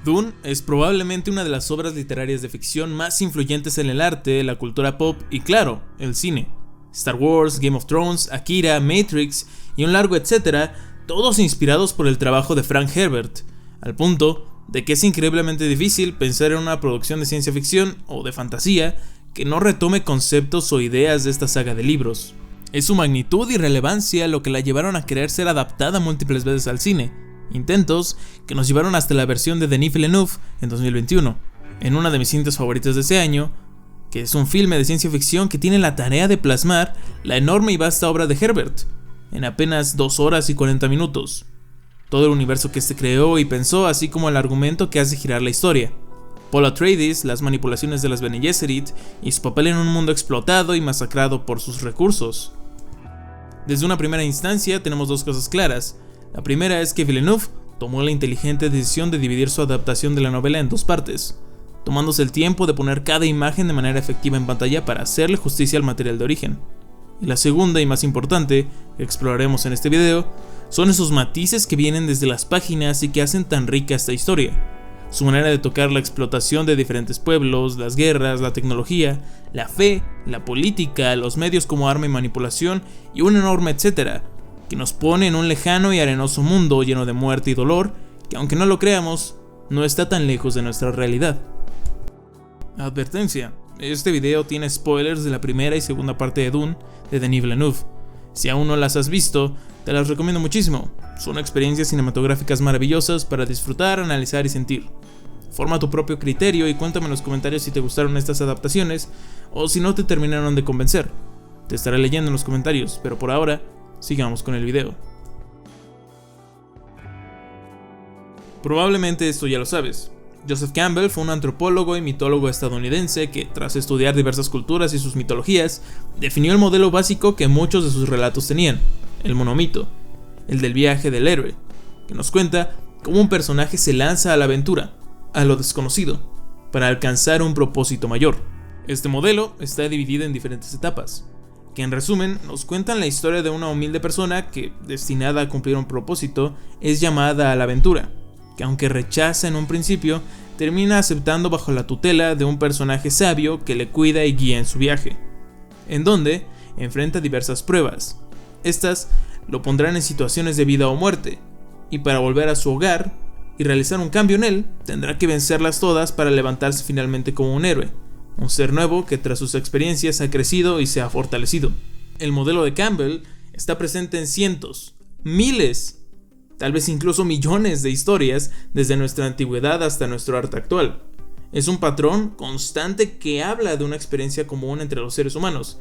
Dune es probablemente una de las obras literarias de ficción más influyentes en el arte, la cultura pop y, claro, el cine. Star Wars, Game of Thrones, Akira, Matrix y un largo etcétera, todos inspirados por el trabajo de Frank Herbert, al punto de que es increíblemente difícil pensar en una producción de ciencia ficción o de fantasía que no retome conceptos o ideas de esta saga de libros. Es su magnitud y relevancia lo que la llevaron a querer ser adaptada múltiples veces al cine, intentos que nos llevaron hasta la versión de Denis Villeneuve en 2021, en una de mis cintas favoritas de ese año, que es un filme de ciencia ficción que tiene la tarea de plasmar la enorme y vasta obra de Herbert, en apenas 2 horas y 40 minutos. Todo el universo que este creó y pensó, así como el argumento que hace girar la historia. Paul Atreides, las manipulaciones de las Bene Gesserit y su papel en un mundo explotado y masacrado por sus recursos. Desde una primera instancia tenemos 2 cosas claras. La primera es que Villeneuve tomó la inteligente decisión de dividir su adaptación de la novela en 2 partes, tomándose el tiempo de poner cada imagen de manera efectiva en pantalla para hacerle justicia al material de origen. Y la segunda y más importante, que exploraremos en este video, son esos matices que vienen desde las páginas y que hacen tan rica esta historia. Su manera de tocar la explotación de diferentes pueblos, las guerras, la tecnología, la fe, la política, los medios como arma y manipulación y un enorme etcétera, que nos pone en un lejano y arenoso mundo lleno de muerte y dolor, que aunque no lo creamos, no está tan lejos de nuestra realidad. Advertencia: este video tiene spoilers de la primera y segunda parte de Dune de Denis Villeneuve. Si aún no las has visto, te las recomiendo muchísimo. Son experiencias cinematográficas maravillosas para disfrutar, analizar y sentir. Forma tu propio criterio y cuéntame en los comentarios si te gustaron estas adaptaciones o si no te terminaron de convencer. Te estaré leyendo en los comentarios, pero por ahora, sigamos con el video. Probablemente esto ya lo sabes. Joseph Campbell fue un antropólogo y mitólogo estadounidense que, tras estudiar diversas culturas y sus mitologías, definió el modelo básico que muchos de sus relatos tenían, el monomito, el del viaje del héroe, que nos cuenta cómo un personaje se lanza a la aventura, a lo desconocido, para alcanzar un propósito mayor. Este modelo está dividido en diferentes etapas, que en resumen nos cuentan la historia de una humilde persona que, destinada a cumplir un propósito, es llamada a la aventura, que aunque rechaza en un principio, termina aceptando bajo la tutela de un personaje sabio que le cuida y guía en su viaje, en donde enfrenta diversas pruebas. Estas lo pondrán en situaciones de vida o muerte, y para volver a su hogar y realizar un cambio en él, tendrá que vencerlas todas para levantarse finalmente como un héroe, un ser nuevo que tras sus experiencias ha crecido y se ha fortalecido. El modelo de Campbell está presente en cientos, miles, tal vez incluso millones de historias desde nuestra antigüedad hasta nuestro arte actual. Es un patrón constante que habla de una experiencia común entre los seres humanos.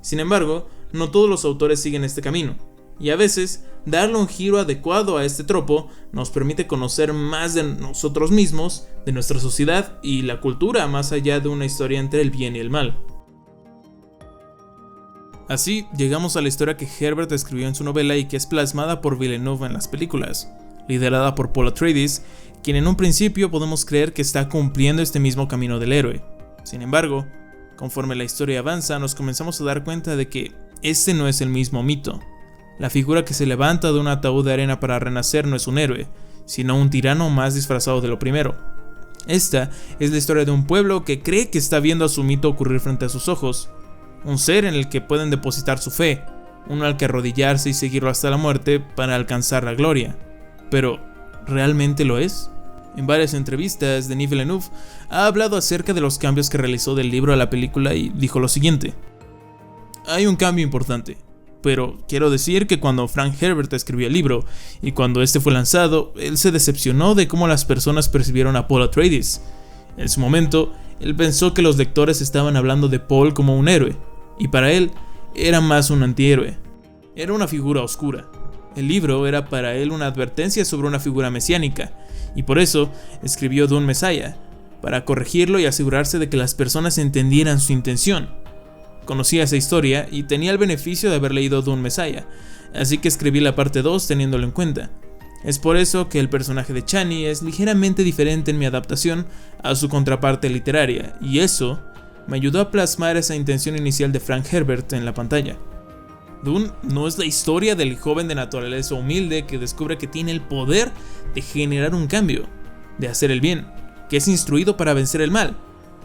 Sin embargo, no todos los autores siguen este camino, y a veces darle un giro adecuado a este tropo nos permite conocer más de nosotros mismos, de nuestra sociedad y la cultura más allá de una historia entre el bien y el mal. Así, llegamos a la historia que Herbert escribió en su novela y que es plasmada por Villeneuve en las películas, liderada por Paul Atreides, quien en un principio podemos creer que está cumpliendo este mismo camino del héroe. Sin embargo, conforme la historia avanza, nos comenzamos a dar cuenta de que este no es el mismo mito. La figura que se levanta de un ataúd de arena para renacer no es un héroe, sino un tirano más disfrazado de lo primero. Esta es la historia de un pueblo que cree que está viendo a su mito ocurrir frente a sus ojos, un ser en el que pueden depositar su fe, uno al que arrodillarse y seguirlo hasta la muerte para alcanzar la gloria. Pero, ¿realmente lo es? En varias entrevistas, Denis Villeneuve ha hablado acerca de los cambios que realizó del libro a la película y dijo lo siguiente: hay un cambio importante, pero quiero decir que cuando Frank Herbert escribió el libro y cuando este fue lanzado, él se decepcionó de cómo las personas percibieron a Paul Atreides. En su momento, él pensó que los lectores estaban hablando de Paul como un héroe, y para él era más un antihéroe. Era una figura oscura. El libro era para él una advertencia sobre una figura mesiánica, y por eso escribió Dune Messiah, para corregirlo y asegurarse de que las personas entendieran su intención. Conocía esa historia y tenía el beneficio de haber leído Dune Messiah, así que escribí la parte 2 teniéndolo en cuenta. Es por eso que el personaje de Chani es ligeramente diferente en mi adaptación a su contraparte literaria, y eso me ayudó a plasmar esa intención inicial de Frank Herbert en la pantalla. Dune no es la historia del joven de naturaleza humilde que descubre que tiene el poder de generar un cambio. de hacer el bien, que es instruido para vencer el mal.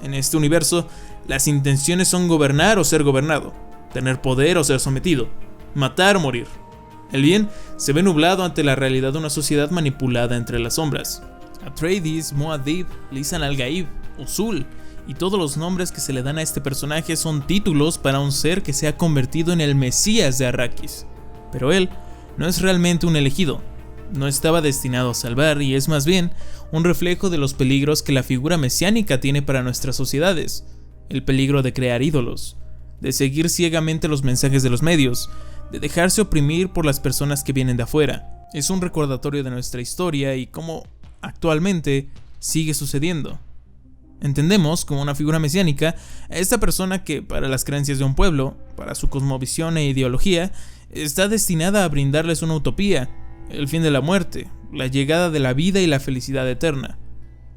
En este universo, las intenciones son gobernar o ser gobernado, tener poder o ser sometido, matar o morir. El bien se ve nublado ante la realidad de una sociedad manipulada entre las sombras. Atreides, Muad'Dib, Lisan al-Gaib, Usul y todos los nombres que se le dan a este personaje son títulos para un ser que se ha convertido en el Mesías de Arrakis. Pero él no es realmente un elegido, no estaba destinado a salvar y es más bien un reflejo de los peligros que la figura mesiánica tiene para nuestras sociedades. El peligro de crear ídolos, de seguir ciegamente los mensajes de los medios, de dejarse oprimir por las personas que vienen de afuera. Es un recordatorio de nuestra historia y cómo actualmente sigue sucediendo. Entendemos como una figura mesiánica a esta persona que, para las creencias de un pueblo, para su cosmovisión e ideología, está destinada a brindarles una utopía, el fin de la muerte, la llegada de la vida y la felicidad eterna,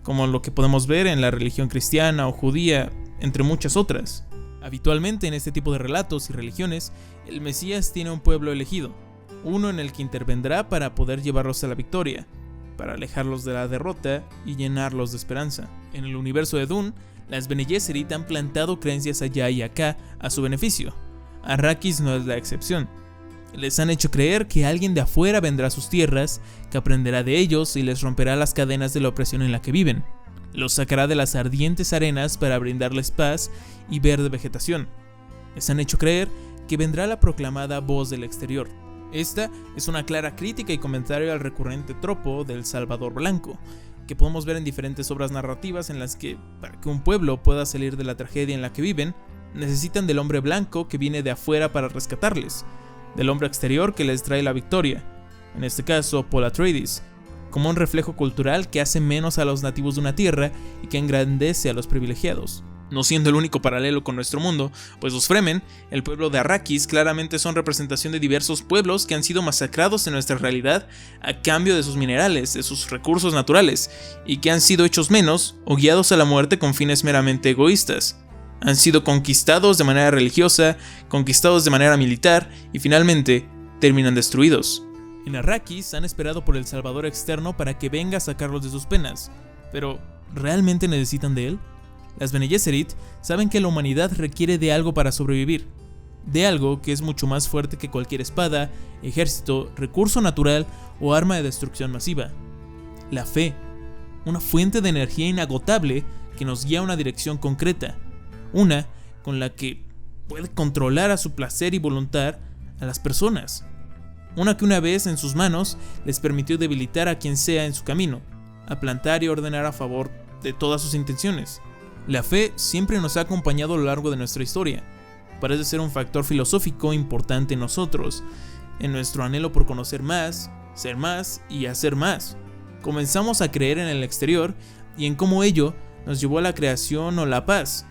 como lo que podemos ver en la religión cristiana o judía, entre muchas otras. Habitualmente en este tipo de relatos y religiones, el Mesías tiene un pueblo elegido, uno en el que intervendrá para poder llevarlos a la victoria, para alejarlos de la derrota y llenarlos de esperanza. En el universo de Dune, las Bene Gesserit han plantado creencias allá y acá a su beneficio. Arrakis no es la excepción. Les han hecho creer que alguien de afuera vendrá a sus tierras, que aprenderá de ellos y les romperá las cadenas de la opresión en la que viven. Los sacará de las ardientes arenas para brindarles paz y verde vegetación. Les han hecho creer que vendrá la proclamada voz del exterior. Esta es una clara crítica y comentario al recurrente tropo del Salvador Blanco, que podemos ver en diferentes obras narrativas en las que, para que un pueblo pueda salir de la tragedia en la que viven, necesitan del hombre blanco que viene de afuera para rescatarles, del hombre exterior que les trae la victoria, en este caso Paul Atreides, como un reflejo cultural que hace menos a los nativos de una tierra y que engrandece a los privilegiados. No siendo el único paralelo con nuestro mundo, pues los Fremen, el pueblo de Arrakis, claramente son representación de diversos pueblos que han sido masacrados en nuestra realidad a cambio de sus minerales, de sus recursos naturales, y que han sido hechos menos o guiados a la muerte con fines meramente egoístas. Han sido conquistados de manera religiosa, conquistados de manera militar y finalmente terminan destruidos. En Arrakis han esperado por el Salvador externo para que venga a sacarlos de sus penas, pero ¿realmente necesitan de él? Las Bene Gesserit saben que la humanidad requiere de algo para sobrevivir, de algo que es mucho más fuerte que cualquier espada, ejército, recurso natural o arma de destrucción masiva. La fe, una fuente de energía inagotable que nos guía a una dirección concreta, una con la que puede controlar a su placer y voluntad a las personas, una que una vez en sus manos les permitió debilitar a quien sea en su camino, a plantar y ordenar a favor de todas sus intenciones. La fe siempre nos ha acompañado a lo largo de nuestra historia. Parece ser un factor filosófico importante en nosotros, en nuestro anhelo por conocer más, ser más y hacer más. Comenzamos a creer en el exterior y en cómo ello nos llevó a la creación o la paz.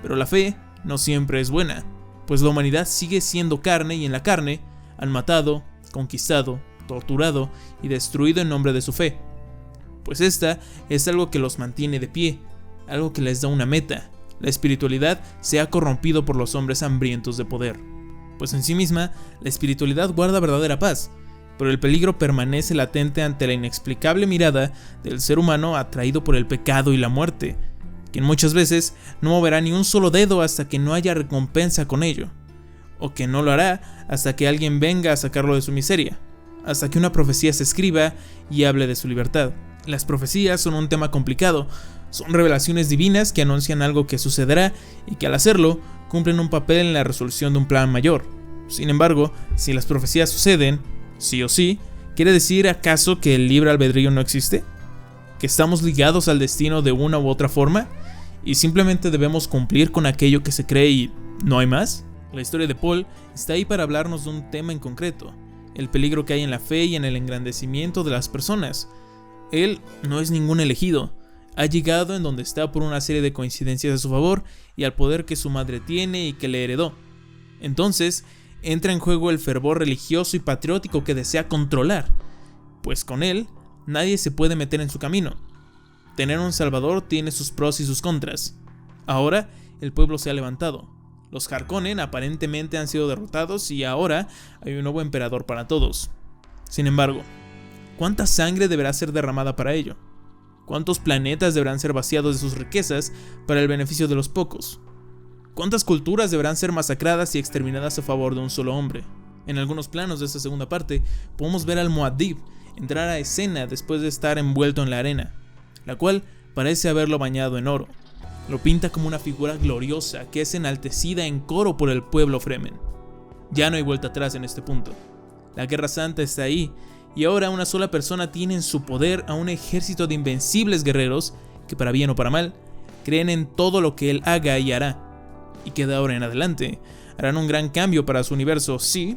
Pero la fe no siempre es buena, pues la humanidad sigue siendo carne y en la carne han matado, conquistado, torturado y destruido en nombre de su fe. Pues esta es algo que los mantiene de pie, algo que les da una meta. La espiritualidad se ha corrompido por los hombres hambrientos de poder. Pues en sí misma, la espiritualidad guarda verdadera paz, pero el peligro permanece latente ante la inexplicable mirada del ser humano atraído por el pecado y la muerte, quien muchas veces no moverá ni un solo dedo hasta que no haya recompensa con ello, o que no lo hará hasta que alguien venga a sacarlo de su miseria, hasta que una profecía se escriba y hable de su libertad. Las profecías son un tema complicado. Son revelaciones divinas que anuncian algo que sucederá y que al hacerlo cumplen un papel en la resolución de un plan mayor. Sin embargo, si las profecías suceden, sí o sí, ¿quiere decir acaso que el libre albedrío no existe? ¿Que estamos ligados al destino de una u otra forma? ¿Y simplemente debemos cumplir con aquello que se cree y no hay más? La historia de Paul está ahí para hablarnos de un tema en concreto, el peligro que hay en la fe y en el engrandecimiento de las personas. Él no es ningún elegido. Ha llegado en donde está por una serie de coincidencias a su favor y al poder que su madre tiene y que le heredó. Entonces, entra en juego el fervor religioso y patriótico que desea controlar, pues con él, nadie se puede meter en su camino. Tener un salvador tiene sus pros y sus contras. Ahora, el pueblo se ha levantado. Los Harkonnen aparentemente han sido derrotados y ahora hay un nuevo emperador para todos. Sin embargo, ¿cuánta sangre deberá ser derramada para ello? ¿Cuántos planetas deberán ser vaciados de sus riquezas para el beneficio de los pocos? ¿Cuántas culturas deberán ser masacradas y exterminadas a favor de un solo hombre? En algunos planos de esta segunda parte, podemos ver al Muad'Dib entrar a escena después de estar envuelto en la arena, la cual parece haberlo bañado en oro. Lo pinta como una figura gloriosa que es enaltecida en coro por el pueblo Fremen. Ya no hay vuelta atrás en este punto. La Guerra Santa está ahí, y ahora una sola persona tiene en su poder a un ejército de invencibles guerreros que, para bien o para mal, creen en todo lo que él haga y hará, y que de ahora en adelante harán un gran cambio para su universo, sí,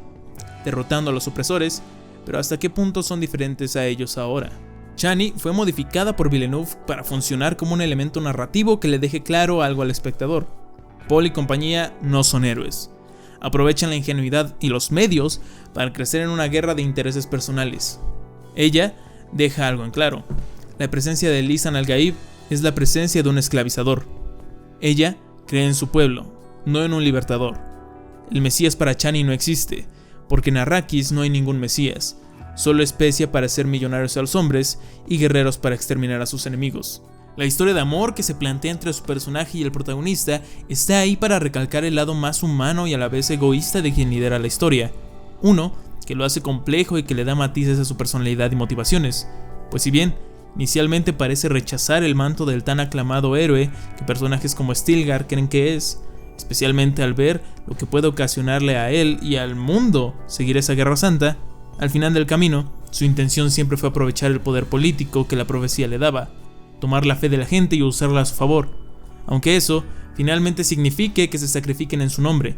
derrotando a los opresores, pero hasta qué punto son diferentes a ellos ahora. Chani fue modificada por Villeneuve para funcionar como un elemento narrativo que le deje claro algo al espectador. Paul y compañía no son héroes. Aprovechan la ingenuidad y los medios para crecer en una guerra de intereses personales. Ella deja algo en claro. La presencia de Lisan al-Gaib es la presencia de un esclavizador. Ella cree en su pueblo, no en un libertador. El Mesías para Chani no existe, porque en Arrakis no hay ningún Mesías, solo especia para hacer millonarios a los hombres y guerreros para exterminar a sus enemigos. La historia de amor que se plantea entre su personaje y el protagonista está ahí para recalcar el lado más humano y a la vez egoísta de quien lidera la historia. Uno que lo hace complejo y que le da matices a su personalidad y motivaciones, pues si bien inicialmente parece rechazar el manto del tan aclamado héroe que personajes como Stilgar creen que es, especialmente al ver lo que puede ocasionarle a él y al mundo seguir esa guerra santa, al final del camino, su intención siempre fue aprovechar el poder político que la profecía le daba, tomar la fe de la gente y usarla a su favor, aunque eso finalmente signifique que se sacrifiquen en su nombre.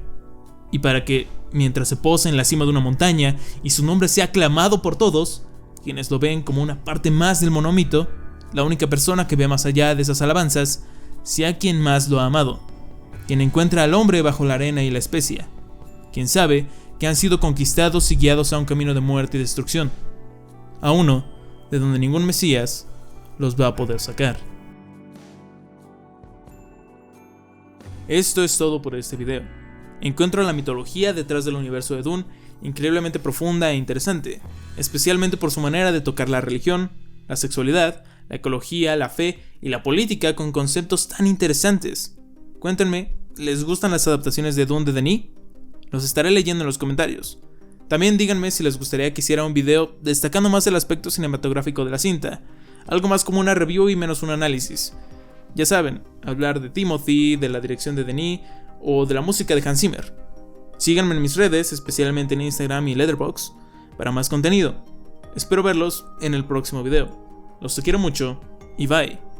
Y para que, mientras se posa en la cima de una montaña y su nombre sea aclamado por todos, quienes lo ven como una parte más del monomito, la única persona que ve más allá de esas alabanzas sea quien más lo ha amado, quien encuentra al hombre bajo la arena y la especia, quien sabe que han sido conquistados y guiados a un camino de muerte y destrucción, a uno de donde ningún Mesías los va a poder sacar. Esto es todo por este video. Encuentro la mitología detrás del universo de Dune increíblemente profunda e interesante, especialmente por su manera de tocar la religión, la sexualidad, la ecología, la fe y la política con conceptos tan interesantes. Cuéntenme, ¿les gustan las adaptaciones de Dune de Denis? Los estaré leyendo en los comentarios. También díganme si les gustaría que hiciera un video destacando más el aspecto cinematográfico de la cinta, algo más como una review y menos un análisis. Ya saben, hablar de Timothy, de la dirección de Denis o de la música de Hans Zimmer. Síganme en mis redes, especialmente en Instagram y Letterboxd, para más contenido. Espero verlos en el próximo video. Los quiero mucho y bye.